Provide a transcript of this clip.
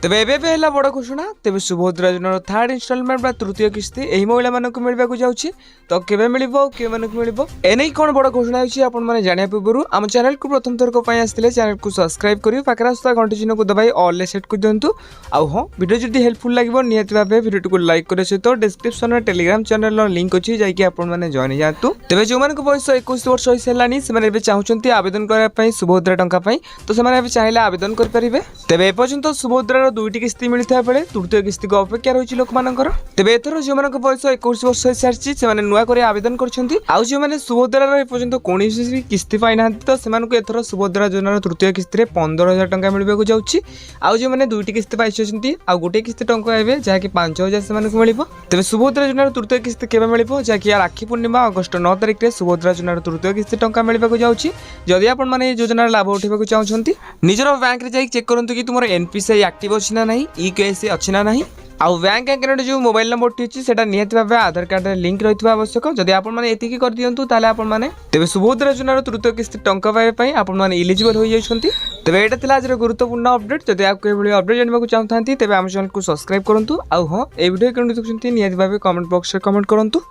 तेबे एबे है बड़ घोषणा तेबे सुभद्रा योजनार थर्ड इनस्टॉलमेंट बा तृतीय किस्ती एही महिला मानक मिलबाकू जाउछि तो केबे मिलिबो के मानक मिलिबो एनै कोन बड़ घोषणा होछि आपण माने जानिया पूर्व आम चैनल को प्रथम थर को पई आस्थिले चैनल को सब्सक्राइब करियो पाकरा सुता घंटी चिन्ह को दबाई ऑल ले सेट कर दियंतु आ हो वीडियो जदी हेल्पफुल लागबो नियति भाबे वीडियो को लाइक करे सहित डिस्क्रिप्शन में टेलीग्राम चैनल लिंक अछि जाई कि आपण माने जॉइन जातु तेबे जो मान को बयस 21 वर्ष होई सेलानी से माने एबे चाहुचंती आवेदन करा पई सुभद्रा टंका पई तो से माने एबे चाहिले आवेदन कर परिबे तेबे ए पर्यंत सुभद्रा रो दुईटी किस्ती मिलता बेले तृतीय किस्ती को अपेक्षा रही लोक मानकर तेबे एथर जो मान बयस 21 वर्ष हो सारी से नुआ कर आवेदन करछंती आउ जो माने सुभद्रा ए पर्यंत कोनोसी किस्ती पाई ना तो से मानको एथर सुभद्रा योजना तृतीय किस्ती रे 15000 टंका मिलबेको जाउछि आउ जो माने दुईटी किस्ती पाई छंती आ गोटे किस्ती टंका एबे जाकि 5000 से मानको मिलिबो तेबे सुभद्रा योजना तृतीय किस्ती केबे मिलिबो जाकि राखी पूर्णिमा अगस्त 9 तारिख रे सुभद्रा योजना तृतीय किस्ती टंका मिलबेको जाउछि जदि आपण माने योजना लाभ उठेबाको चाहछंती निजर बैंक रे जाई चेक करंतु कि तुमर एनपीसीआई एक्टिव अछि ना नाही ईकेएससी अछि ना नाही आउ बैंक अकाउंट जो मोबाइल नंबर टी अछि सेटा नियत भाबे आधार कार्ड रे लिंक रहितबा आवश्यक जदि आपण माने एतिकी कर दियंतु ताले आपण माने तेबे सुभद्रा योजना तृतीय किस्ती टंका पाए पई आपण माने एलिजिबल होई जायछंती तेबे एटा थिला आज गुरुत्वपूर्ण अपडेट जदि आपको ए भली अपडेट जानबाकू चाहथांती तेबे हम चैनल को सब्सक्राइब करंतु आउ हो ए वीडियो केनु देखछंती नियत भाबे कमेंट बॉक्स रे कमेंट करंतु।